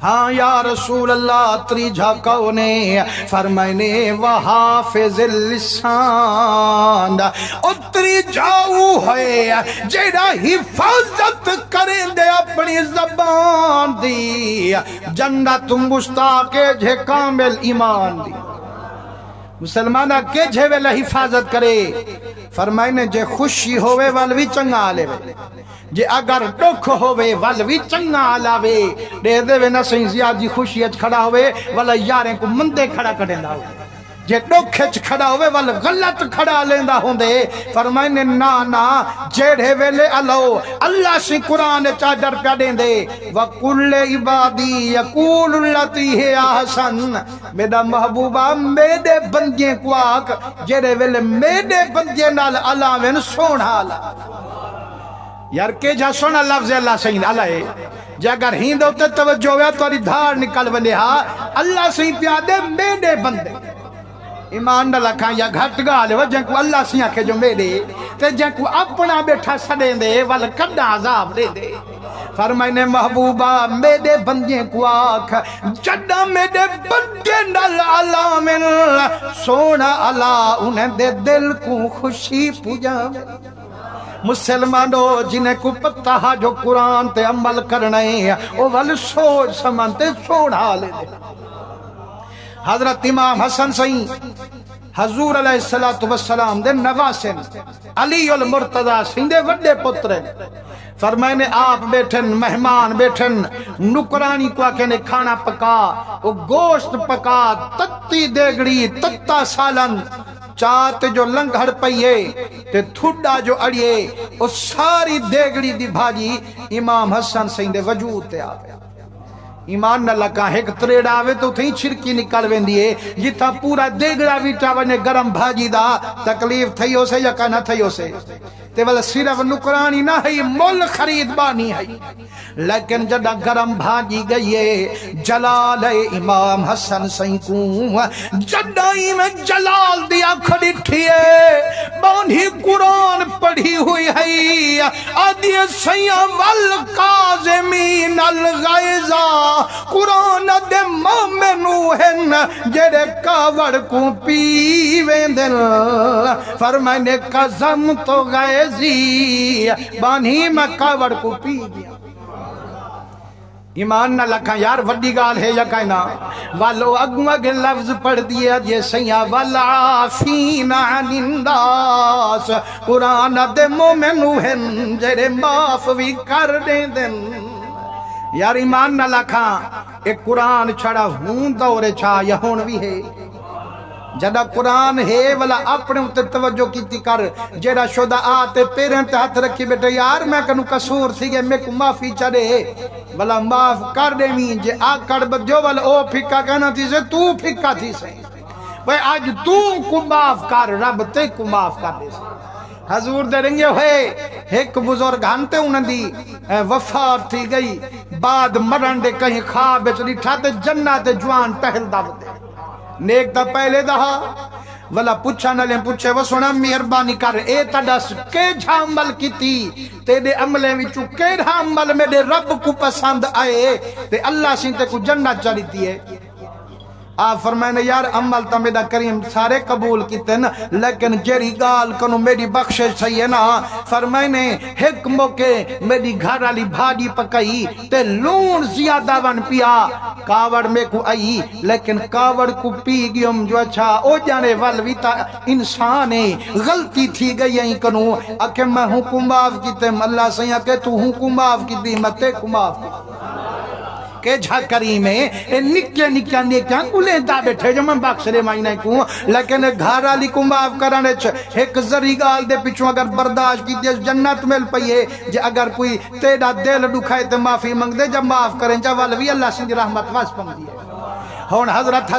ہاں یا رسول اللہ تریجا کونے فرمائنے وحافظ اللسان اتری جاؤ ہے جیڑا حفاظت کریں دے اپنی زبان دی جنت مشتاق جے کامل ایمان دی مسلمانہ کے جھے ویلہ حفاظت کرے فرمائنے جے خوشی ہوئے والوی چنگا آلے وے جے اگر دکھ ہوئے والوی چنگا آلاوے دے دے وے نہ سہیں زیادی خوشی اچ کھڑا ہوئے والا یاریں کو مندے کھڑا کریں دا ہوئے جے دکھ اچ کھڑا ہوئے والا غلط کھڑا لیندہ ہوں دے فرمائنے نا جیڑے ویلے اللہ سے قرآن چادر پیا دیں دے وَقُلِّ عِبَادِي يَقُولُ اللَّتِي هِيَ أَحْسَنُ میرا محبوبہ میرے بندیاں کو آکھ جیڑے ویلے میرے بندیاں نال علاوین سونا علا یار کے جا سونا لفظ اللہ سہین اللہ ہے جا اگر ہین دوتے توجہ ہویا تو اری دھار نکل بلے ہاں اللہ سہین پیادے میرے بندے ایمان نہ لکھاں یا گھٹ گالے وہ جن کو اللہ سیاں کے جو میرے تے جن کو اپنا بیٹھا سڑیں دے والا کڑا عذاب دے دے فرمائنے محبوبہ میرے بندے کو آکھ جڑا میرے بندے نال علامن سونا اللہ انہیں دے دل کو خوشی پوجا مسلمانوں جنہیں کو پتہ جو قرآن تے عمل کرنے وہ وال سوچ سمانتے سوڑا لے دے حضرت امام حسن سہی حضور علیہ السلام دے نواسن علی المرتضی سہی دے وڈے پتر فرمائنے آپ بیٹھن مہمان بیٹھن نکرانی کو آکے کھانا پکا وہ گوشت پکا تتی دیگڑی تتا سالن چاہتے جو لنگھڑ پئیے تے تھوڑا جو اڑیے وہ ساری دیگڑی دی بھاجی امام حسن سہی دے وجود تے آگیا ایمان نہ لکا ایک تریڑ آوے تو تھیں چھرکی نکل ویندیے جتا پورا دیگڑا ویٹا ونے گرم بھاجی دا تکلیف تھئیو سے یا کہ نہ تھئیو سے تے والا صرف نکرانی نہ ہے مول خرید بانی ہے لیکن جڑا گرم بھاجی گئیے جلال امام حسن سہی کو جڑائی میں جلال دیا کھڑی تھیے بانی قرآن پڑھی ہوئی ہے آدھی سیاں والقازمین الغیظہ قرآن دے مومنو ہن جڑے کاوڑ کو پیویں دل فرمائنے قسم تو غیظی بانی میں کاوڑ کو پی گیا ایمان نہ لکھاں یار وڈی گال ہے یا کہنا والو اگوں اگے لفظ پڑھ دیا یہ سیاں والعافین عن الناس قرآن دے مومنو ہن جڑے معاف بھی کر دیں دن یار ایمان نہ لکھاں ایک قرآن چھڑا ہون دورے چھا یا ہون بھی ہے جڑا قرآن ہے والا اپنے اُتے توجہ کیتی کر جڑا شدہ آتے پیریں تے ہاتھ رکھی بیٹھے یار میں کنو قصور سی گئے میں کو معافی چڑے والا معاف کر دے مین جے آکڑ بدجو والا او پھکا کہنا تھی سے تو پھکا تھی سے بھئی آج تو کو معاف کر رب تے کو معاف کر دے سے حضور دے رنگے ہوئے ایک بزرگ ہنتے انہیں دی وفات تھی گئی بعد مرن دے کہیں خواب چلی ٹھاتے جنت جوان ٹہل داو دے نیک دا پہلے دہا والا پوچھا نہ لیں پوچھے وہ سونا مہربانی کر اے تڈس کے جھا عمل کی تھی تیرے عملیں وچوں کے جھا عمل میرے رب کو پسند آئے تے اللہ سینتے کو جنت چڑھی تھی ہے آپ فرمائنے یار عمل تا میرا کریم سارے قبول کیتے نا لیکن جیری گال کنو میری بخشش صحیح ہے نا فرمائنے ایک موقع میری گھر والی بھاجی پکائی تے لون زیادہ ون پیا کاوڑ میں کو آئی لیکن کاوڑ کو پی گیم جو اچھا او جانے والوی تا انسانے غلطی تھی گئی ہیں کنو اکے میں ہوں کو معاف کیتے اللہ سیاں کہ تو ہوں کو معاف کی دی متے کو معاف کی کہ جھا کریمیں نکیا نکیا نیکیاں کلیں دا بیٹھے جو میں باکسرے مائنہ کو لیکن گھر آلی کو معاف کرانے ایک ذری گال دے پچھوں اگر برداشت کی دے جنت مل پئیے جے اگر کوئی تیڑا دل دکھائے تے معافی منگ دے جب معاف کریں جا والوی اللہ سنجھ رحمت واس پنگ دیئے ہون حضرت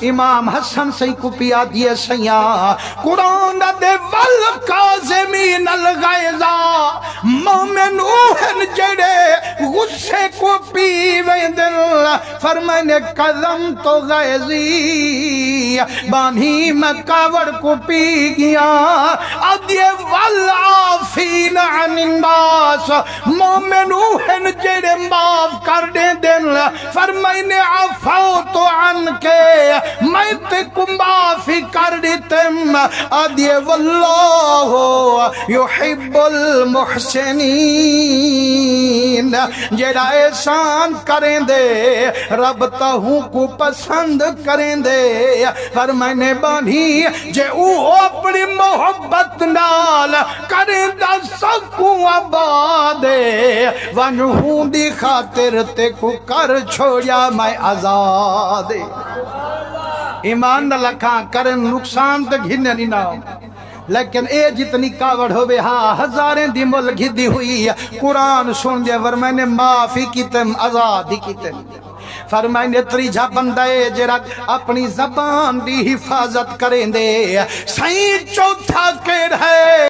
امام حسن سی کو پیا دیے سیاں قرآن دے والقاظمین الغیظا مومن اوہن جڑے غصے کو پی ویندن فرمائنے قدم تو غیظی بانی میں کاوڑ کو پی گیا ادیے والعافین عن الناس مومن اوہن جڑے معاف کر دے دن فرمائنے عفوت عن کے میں تے کو معافی کر دیتم ادیے واللہ یحب المحسنین جیڑا احسان کریں دے رب تہوں کو پسند کریں دے فرمائنے بانی جے او اپنی محبت نال کریں دا سب کو آبادے ونہوں دی خاطر تے کو کر چھوڑیا میں آزادے ایمان نہ لکھاں کرن نقصان تے گھنے نہیں نہ لیکن اے جتنی کاوڑ ہوئے ہاں ہزاریں دی مل گھدی ہوئی قرآن سن دے ورمائنے معافی کیتم آزادی کیتم فرمائنے تریجہ بندے جرک اپنی زبان دی حفاظت کریں دے سائیں چوتھا کر ہے